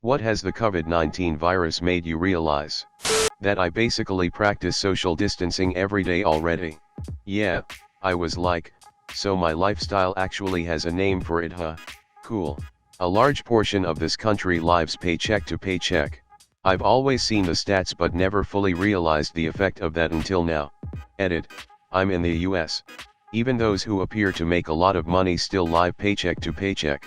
What has the COVID-19 virus made you realize? That I basically practice social distancing every day already. Yeah, I was like, so my lifestyle actually has a name for it, huh? Cool. A large portion of this country lives paycheck to paycheck. I've always seen the stats but never fully realized the effect of that until now. Edit. I'm in the US. Even those who appear to make a lot of money still live paycheck to paycheck.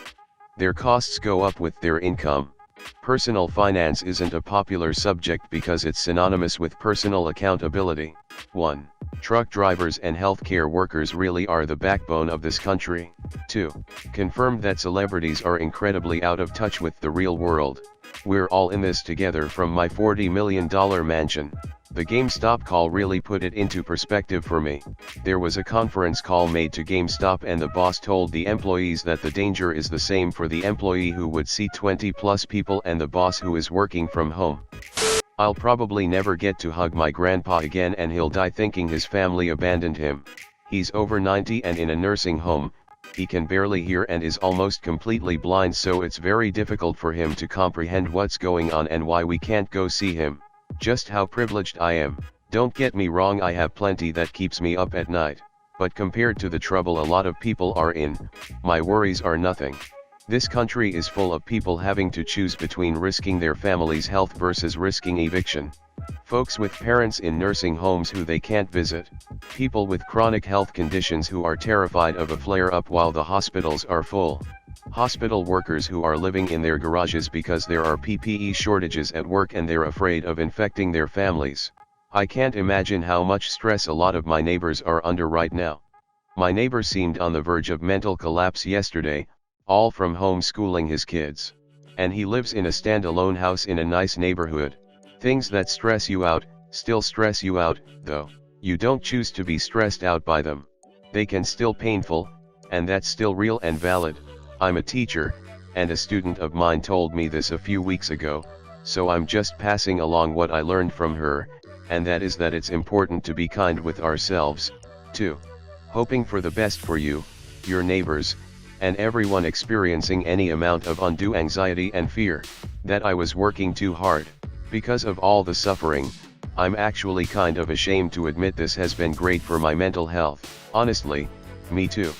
Their costs go up with their income. Personal finance isn't a popular subject because it's synonymous with personal accountability. 1. Truck drivers and healthcare workers really are the backbone of this country. 2. Confirmed that celebrities are incredibly out of touch with the real world. We're all in this together from my $40 million mansion. The GameStop call really put it into perspective for me. There was a conference call made to GameStop and the boss told the employees that the danger is the same for the employee who would see 20 plus people and the boss who is working from home. I'll probably never get to hug my grandpa again and he'll die thinking his family abandoned him. He's over 90 and in a nursing home. He can barely hear and is almost completely blind, so it's very difficult for him to comprehend what's going on and why we can't go see him. Just how privileged I am. Don't get me wrong, I have plenty that keeps me up at night. But compared to the trouble a lot of people are in, my worries are nothing. This country is full of people having to choose between risking their family's health versus risking eviction. Folks with parents in nursing homes who they can't visit. People with chronic health conditions who are terrified of a flare-up while the hospitals are full. Hospital workers who are living in their garages because there are PPE shortages at work and they're afraid of infecting their families. I can't imagine how much stress a lot of my neighbors are under right now. My neighbor seemed on the verge of mental collapse yesterday, all from homeschooling his kids. And he lives in a standalone house in a nice neighborhood. Things that stress you out, still stress you out, though. You don't choose to be stressed out by them. They can still painful, and that's still real and valid. I'm a teacher, and a student of mine told me this a few weeks ago, so I'm just passing along what I learned from her, and that is that it's important to be kind with ourselves, too. Hoping for the best for you, your neighbors, and everyone experiencing any amount of undue anxiety and fear, that I was working too hard. Because of all the suffering, I'm actually kind of ashamed to admit this has been great for my mental health. Honestly, me too.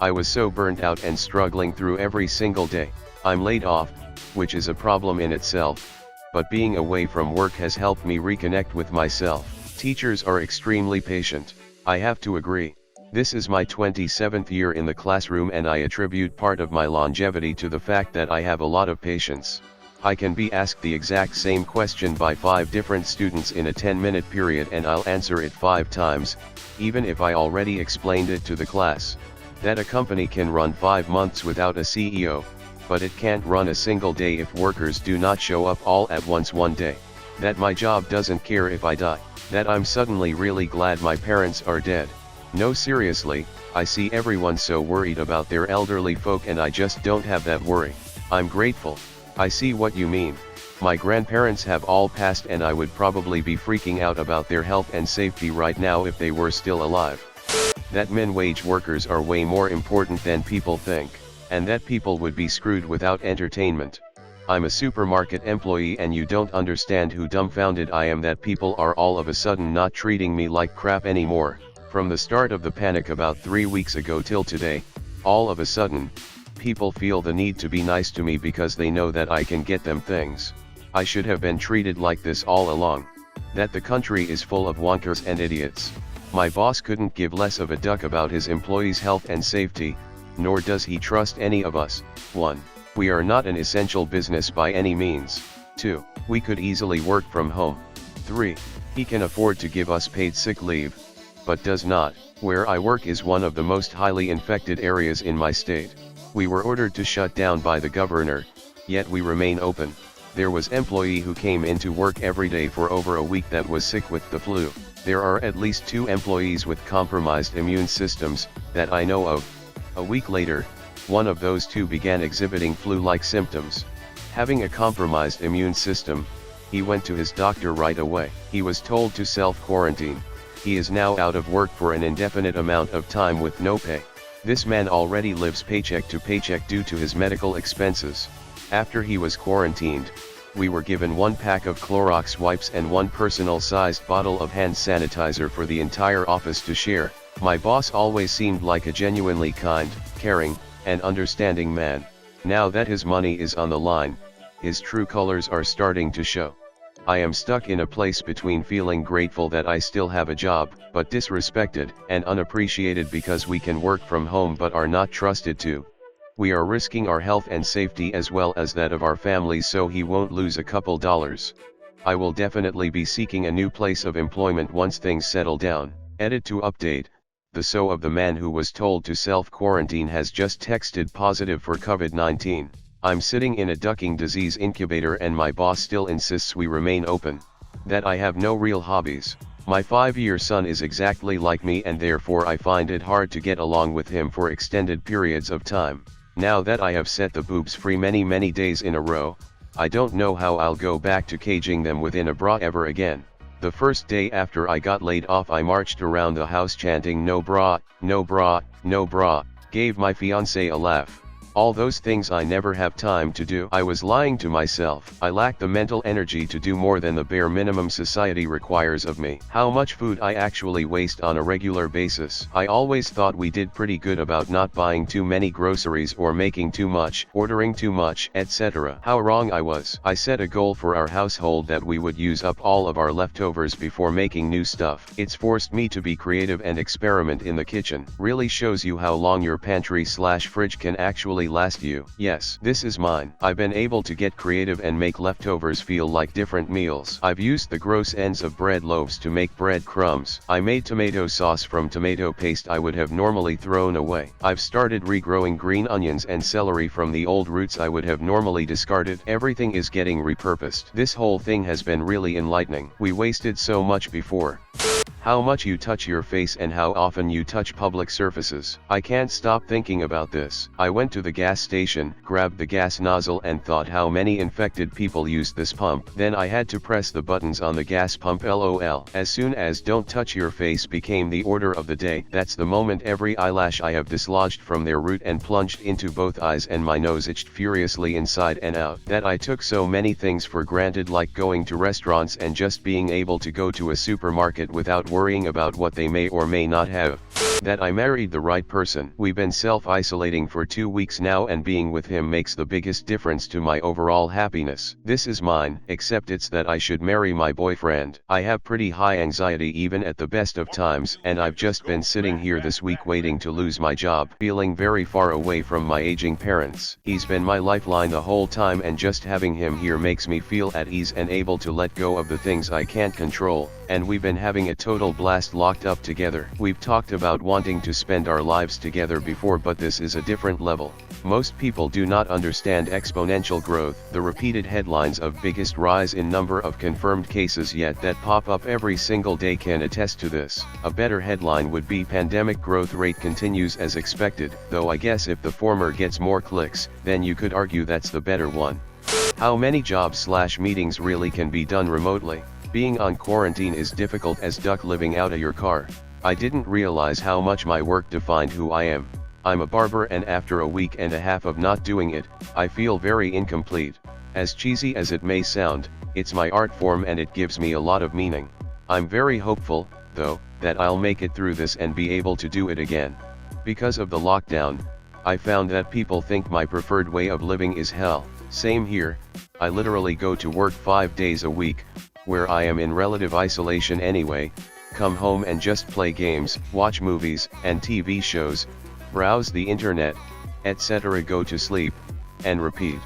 I was so burnt out and struggling through every single day. I'm laid off, which is a problem in itself, but being away from work has helped me reconnect with myself. Teachers are extremely patient. I have to agree. This is my 27th year in the classroom and I attribute part of my longevity to the fact that I have a lot of patience. I can be asked the exact same question by 5 different students in a 10-minute period and I'll answer it 5 times, even if I already explained it to the class. That a company can run 5 months without a CEO, but it can't run a single day if workers do not show up all at once one day. That my job doesn't care if I die. That I'm suddenly really glad my parents are dead. No, seriously, I see everyone so worried about their elderly folk and I just don't have that worry. I'm grateful. I see what you mean. My grandparents have all passed and I would probably be freaking out about their health and safety right now if they were still alive. That minimum wage workers are way more important than people think, and that people would be screwed without entertainment. I'm a supermarket employee and you don't understand how dumbfounded I am that people are all of a sudden not treating me like crap anymore. From the start of the panic about 3 weeks ago till today, all of a sudden, people feel the need to be nice to me because they know that I can get them things. I should have been treated like this all along. That the country is full of wonkers and idiots. My boss couldn't give less of a duck about his employees' health and safety, nor does he trust any of us. 1. We are not an essential business by any means. 2. We could easily work from home. 3. He can afford to give us paid sick leave, but does not. Where I work is one of the most highly infected areas in my state. We were ordered to shut down by the governor, yet we remain open. There was employee who came into work every day for over a week that was sick with the flu. There are at least 2 employees with compromised immune systems, that I know of. A week later, one of those 2 began exhibiting flu-like symptoms. Having a compromised immune system, he went to his doctor right away. He was told to self-quarantine. He is now out of work for an indefinite amount of time with no pay. This man already lives paycheck to paycheck due to his medical expenses. After he was quarantined, we were given 1 pack of Clorox wipes and 1 personal-sized bottle of hand sanitizer for the entire office to share. My boss always seemed like a genuinely kind, caring, and understanding man. Now that his money is on the line, his true colors are starting to show. I am stuck in a place between feeling grateful that I still have a job, but disrespected and unappreciated because we can work from home but are not trusted to. We are risking our health and safety as well as that of our families so he won't lose a couple dollars. I will definitely be seeking a new place of employment once things settle down. Edit to update. The so of the man who was told to self-quarantine has just texted positive for COVID-19. I'm sitting in a ducking disease incubator and my boss still insists we remain open. That I have no real hobbies. My 5-year son is exactly like me and therefore I find it hard to get along with him for extended periods of time. Now that I have set the boobs free many days in a row, I don't know how I'll go back to caging them within a bra ever again. The first day after I got laid off I marched around the house chanting no bra, no bra, no bra, gave my fiancé a laugh. All those things I never have time to do. I was lying to myself. I lack the mental energy to do more than the bare minimum society requires of me. How much food I actually waste on a regular basis. I always thought we did pretty good about not buying too many groceries or making too much, ordering too much, etc. How wrong I was. I set a goal for our household that we would use up all of our leftovers before making new stuff. It's forced me to be creative and experiment in the kitchen. Really shows you how long your pantry/fridge can actually last you. Yes, this is mine. I've been able to get creative and make leftovers feel like different meals. I've used the gross ends of bread loaves to make bread crumbs. I made tomato sauce from tomato paste I would have normally thrown away. I've started regrowing green onions and celery from the old roots I would have normally discarded. Everything is getting repurposed. This whole thing has been really enlightening. We wasted so much before. How much you touch your face and how often you touch public surfaces. I can't stop thinking about this. I went to the gas station, grabbed the gas nozzle and thought how many infected people use this pump. Then I had to press the buttons on the gas pump LOL. As soon as don't touch your face became the order of the day, that's the moment every eyelash I have dislodged from their root and plunged into both eyes and my nose itched furiously inside and out. That I took so many things for granted like going to restaurants and just being able to go to a supermarket without worrying about what they may or may not have. That I married the right person. We've been self-isolating for 2 weeks now and being with him makes the biggest difference to my overall happiness. This is mine, except it's that I should marry my boyfriend. I have pretty high anxiety even at the best of times and I've just been sitting here this week waiting to lose my job, feeling very far away from my aging parents. He's been my lifeline the whole time and just having him here makes me feel at ease and able to let go of the things I can't control. And we've been having a total blast locked up together. We've talked about wanting to spend our lives together before, but this is a different level. Most people do not understand exponential growth. The repeated headlines of biggest rise in number of confirmed cases yet that pop up every single day can attest to this. A better headline would be pandemic growth rate continues as expected, though I guess if the former gets more clicks, then you could argue that's the better one. How many jobs/meetings really can be done remotely? Being on quarantine is difficult as duck living out of your car. I didn't realize how much my work defined who I am. I'm a barber and after a week and a half of not doing it, I feel very incomplete. As cheesy as it may sound, it's my art form and it gives me a lot of meaning. I'm very hopeful, though, that I'll make it through this and be able to do it again. Because of the lockdown, I found that people think my preferred way of living is hell. Same here, I literally go to work 5 days a week, where I am in relative isolation anyway, come home and just play games, watch movies and TV shows, browse the internet, etc. go to sleep, and repeat.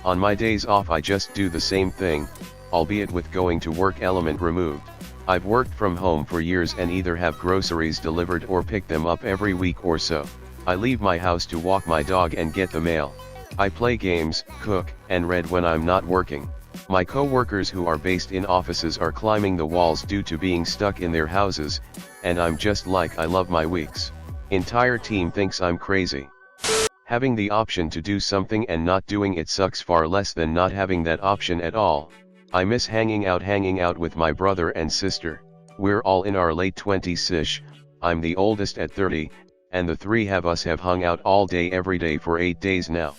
On my days off I just do the same thing, albeit with going to work element removed. I've worked from home for years and either have groceries delivered or pick them up every week or so. I leave my house to walk my dog and get the mail. I play games, cook, and read when I'm not working. My co-workers who are based in offices are climbing the walls due to being stuck in their houses, and I'm just like I love my weeks. Entire team thinks I'm crazy. Having the option to do something and not doing it sucks far less than not having that option at all. I miss hanging out with my brother and sister. We're all in our late 20s-ish, I'm the oldest at 30, and the three of us have hung out all day every day for 8 days now.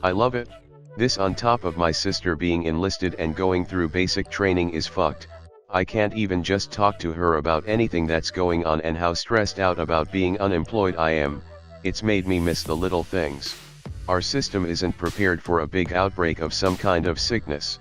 I love it. This on top of my sister being enlisted and going through basic training is fucked. I can't even just talk to her about anything that's going on and how stressed out about being unemployed I am. It's made me miss the little things. Our system isn't prepared for a big outbreak of some kind of sickness.